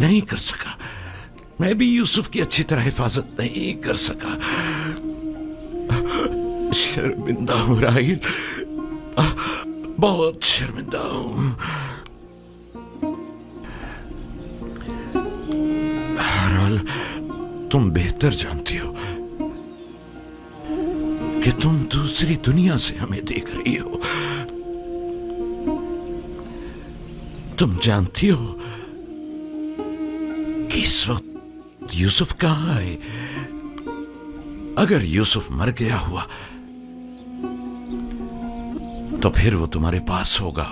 नहीं कर सका। मैं भी यूसुफ की अच्छी तरह हिफाजत नहीं कर सका। शर्मिंदा हूं राहिल, बहुत शर्मिंदा हूं। बहरहाल तुम बेहतर जानती हो कि तुम दूसरी दुनिया से हमें देख रही हो। तुम जानती हो कि इस वक्त यूसुफ कहां है। अगर यूसुफ मर गया हुआ तो फिर वो तुम्हारे पास होगा,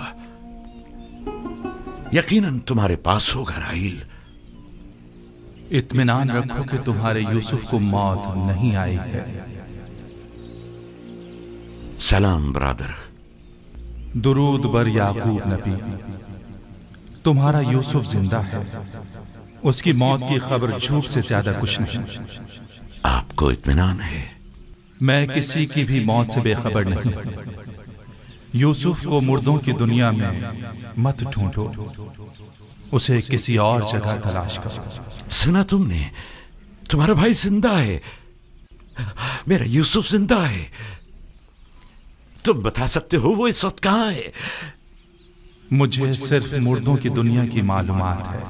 यकीनन तुम्हारे पास होगा राहिल। इत्मीनान रखो कि तुम्हारे यूसुफ को मौत नहीं आई है। सलाम ब्रादर। दुरूद बर याकूब नबी। तुम्हारा यूसुफ जिंदा है, उसकी मौत की खबर झूठ से ज्यादा कुछ नहीं। आपको इत्मीनान है? मैं किसी की भी मौत से बेखबर नहीं। यूसुफ को मुर्दों की दुनिया में मत ढूंढो, उसे किसी और जगह तलाश करो। सुना तुमने? तुम्हारा भाई जिंदा है, मेरा यूसुफ जिंदा है। तुम बता सकते हो वो इस वक्त कहां है? मुझे सिर्फ मुर्दों की दुनिया की मालूमात है।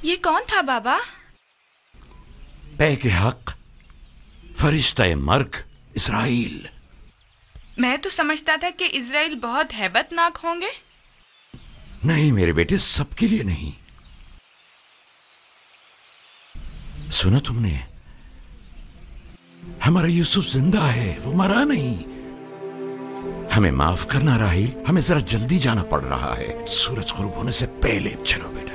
ये कौन था बाबा? पैके हक, फरिश्ता मर्ग इस्राइल। मैं तो समझता था कि इजराइल बहुत हैबतनाक होंगे। नहीं मेरे बेटे, सबके लिए नहीं। सुना तुमने? हमारा यूसुफ जिंदा है, वो मरा नहीं। हमें माफ करना राहिल, हमें जरा जल्दी जाना पड़ रहा है। सूरज गुरूब होने से पहले चलो बेटा।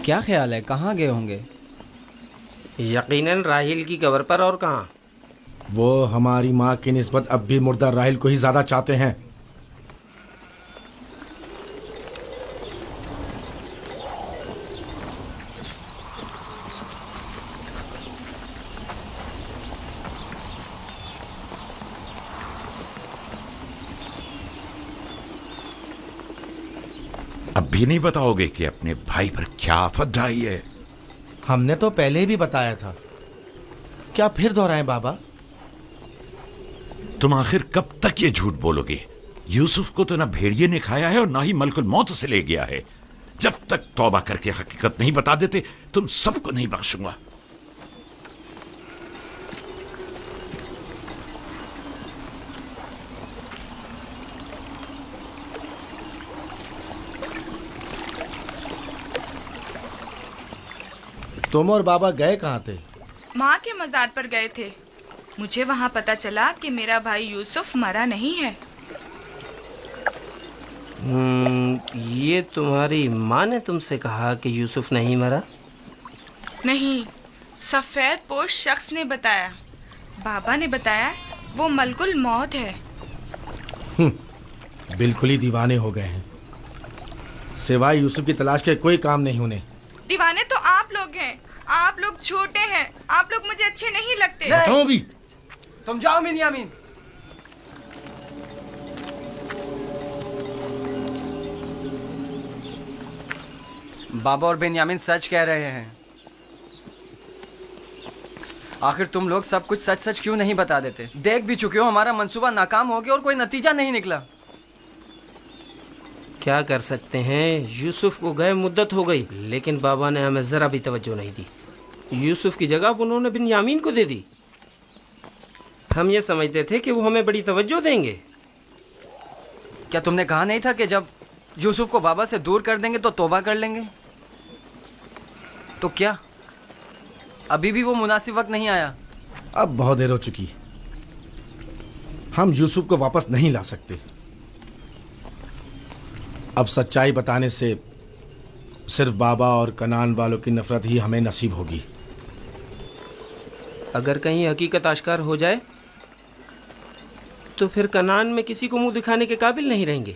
क्या ख्याल है, कहाँ गए होंगे? यकीनन राहिल की कब्र पर, और कहाँ। वो हमारी माँ की निस्बत अब भी मुर्दा राहिल को ही ज्यादा चाहते हैं। अब भी नहीं बताओगे कि अपने भाई पर क्या आफत आई है? हमने तो पहले भी बताया था, क्या फिर दोहराएं बाबा? तुम आखिर कब तक ये झूठ बोलोगे? यूसुफ को तो ना भेड़िए ने खाया है और ना ही मलकुल मौत से ले गया है। जब तक तौबा करके हकीकत नहीं बता देते तुम सबको नहीं बख्शूंगा। तुम और बाबा गए कहाँ थे? माँ के मजार पर गए थे। मुझे वहाँ पता चला कि मेरा भाई यूसुफ मरा नहीं है। ये तुम्हारी माँ ने तुमसे कहा कि यूसुफ नहीं मरा? नहीं, सफेद पोश शख्स ने बताया। बाबा ने बताया वो मलकुल मौत है। बिल्कुल ही दीवाने हो गए हैं। सिवाय यूसुफ की तलाश के कोई काम नहीं उन्हें। दीवाने तो आप लोग हैं। आप लोग झूठे हैं। आप लोग मुझे अच्छे नहीं लगते। बताओ भी। तुम जाओ बिन्यामीन। बाबा और बिन्यामीन सच कह रहे हैं। आखिर तुम लोग सब कुछ सच सच क्यों नहीं बता देते? देख भी चुके हो हमारा मंसूबा नाकाम हो गया और कोई नतीजा नहीं निकला। क्या कर सकते हैं, यूसुफ को गए मुद्दत हो गई, लेकिन बाबा ने हमें जरा भी तवज्जो नहीं दी। यूसुफ की जगह उन्होंने बिन्यामीन को दे दी। हम ये समझते थे कि वो हमें बड़ी तवज्जो देंगे। क्या तुमने कहा नहीं था कि जब यूसुफ को बाबा से दूर कर देंगे तो तौबा कर लेंगे? तो क्या अभी भी वो मुनासिब वक्त नहीं आया? अब बहुत देर हो चुकी। हम यूसुफ को वापस नहीं ला सकते। अब सच्चाई बताने से सिर्फ बाबा और कनान वालों की नफरत ही हमें नसीब होगी। अगर कहीं हकीकत आश्कार हो जाए तो फिर कनान में किसी को मुंह दिखाने के काबिल नहीं रहेंगे।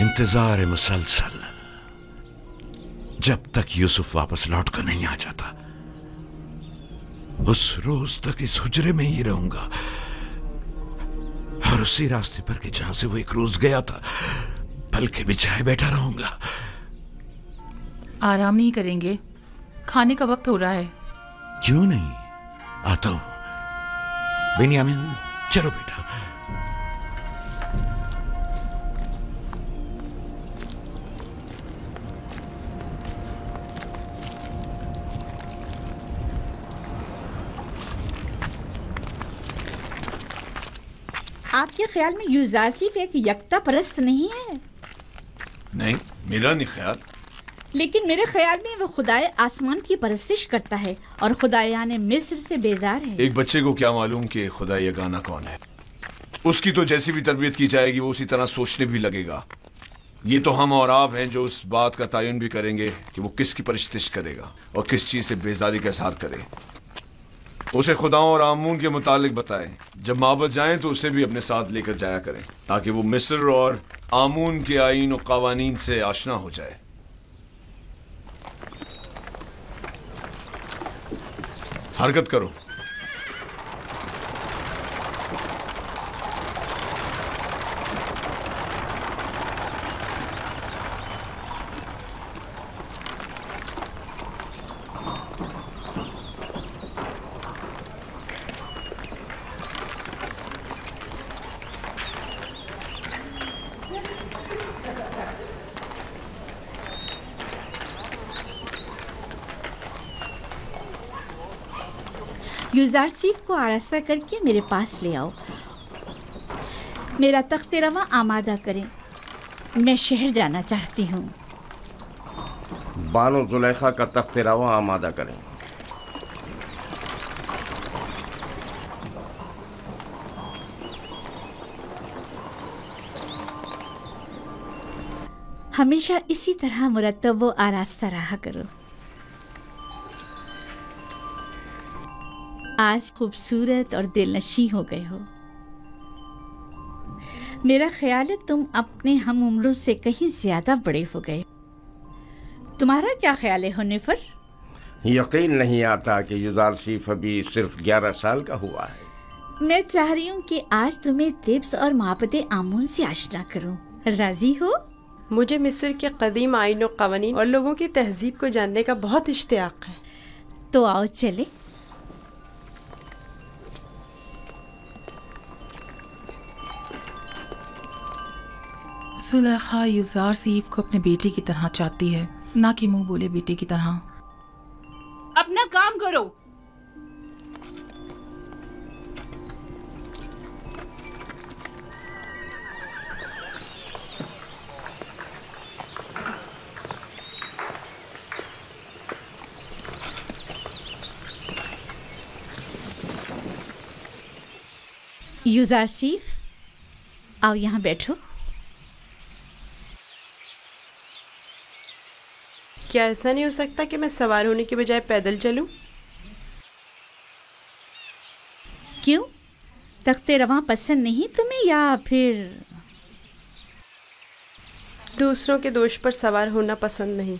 इंतजार मुसलसल, जब तक यूसुफ वापस लौट कर नहीं आ जाता उस रोज तक इस हुजरे में ही रहूंगा और उसी रास्ते पर कि जहां से वो एक रोज गया था पलके बिछाए बैठा रहूंगा। आराम नहीं करेंगे? खाने का वक्त हो रहा है। क्यों नहीं, आता हूं। बेनियामिन चलो बेटा। आपके ख्याल में यूजासिफ एक यकता परस्त नहीं है? नहीं, मेरा नहीं ख्याल। लेकिन मेरे ख्याल में वो खुदाए आसमान की परस्तिश करता है और खुदायान मिस्र से बेजार है। एक बच्चे को क्या मालूम कि खुदा यगाना कौन है? उसकी तो जैसी भी तरबियत की जाएगी वो उसी तरह सोचने भी लगेगा। ये तो हम और आप हैं जो उस बात का तयन भी करेंगे कि वो किसकी परस्तिश करेगा और किस चीज से बेजारी का इजहार करे। उसे खुदाओं और आमून के मुतालिक बताएं। जब माबद जाएं तो उसे भी अपने साथ लेकर जाया करें ताकि वो मिस्र और आमून के आईन और कवानीन से आशना हो जाए। हरकत करो। यूजारसीफ को आरास्ता करके मेरे पास ले आओ। मेरा तख्त रवा आमादा करें, मैं शहर जाना चाहती हूँ। बानो जुलेखा का तख्त रवा आमादा करें। हमेशा इसी तरह मुरत्तब व आरास्ता रहा करो। आज खूबसूरत और दिलनशी हो गए हो। मेरा ख्याल है तुम अपने हम उम्रों से कहीं ज्यादा बड़े हो गए। तुम्हारा क्या ख्याल है हुनैफर? यकीन नहीं आता कि यूजारसीफ अभी सिर्फ 11 साल का हुआ है। मैं चाह रही हूँ कि आज तुम्हें तिब्स और माबद आमून से आशना करूँ। राजी हो? मुझे मिस्र के कदीम आईन और कवानीन और लोगों की तहजीब को जानने का बहुत इश्तियाक है। तो आओ चले। सुलेखा यूजारसीफ को अपने बेटे की तरह चाहती है, ना कि मुंह बोले बेटे की तरह। अपना काम करो। यूजारसीफ, आओ यहाँ बैठो। क्या ऐसा नहीं हो सकता कि मैं सवार होने के बजाय पैदल चलूं? क्यों? तख्ते रवां पसंद नहीं तुम्हें या फिर दूसरों के दोष पर सवार होना पसंद नहीं?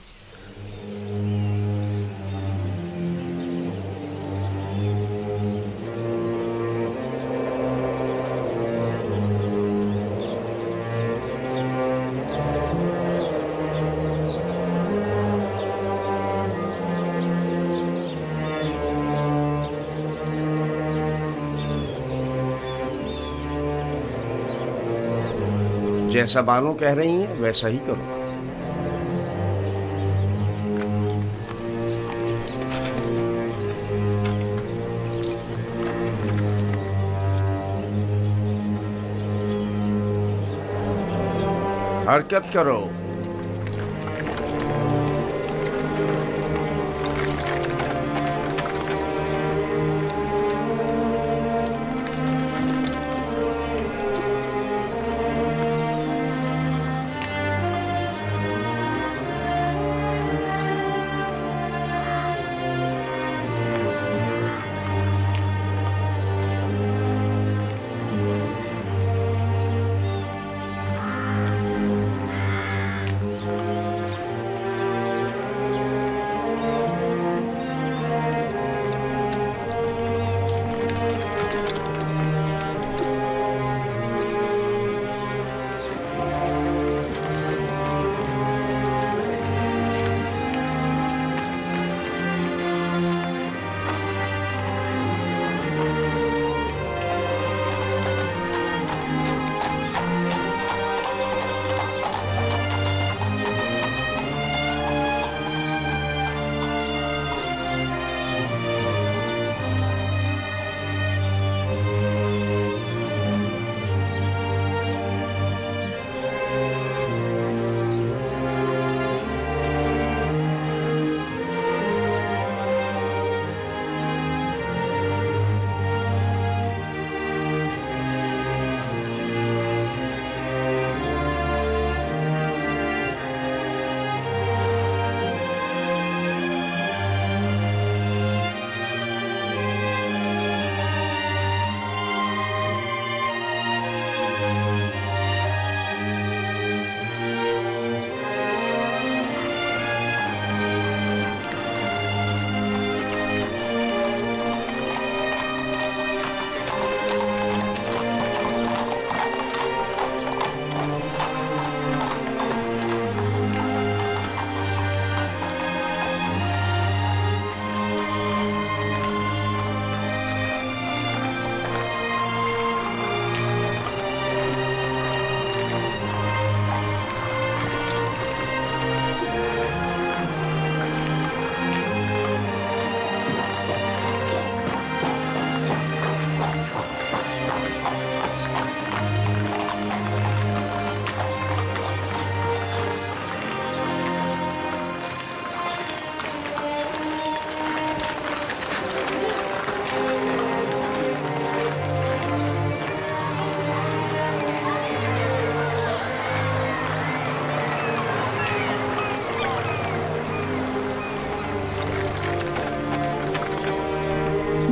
जैसा बानो कह रही हैं वैसा ही करो। हरकत करो।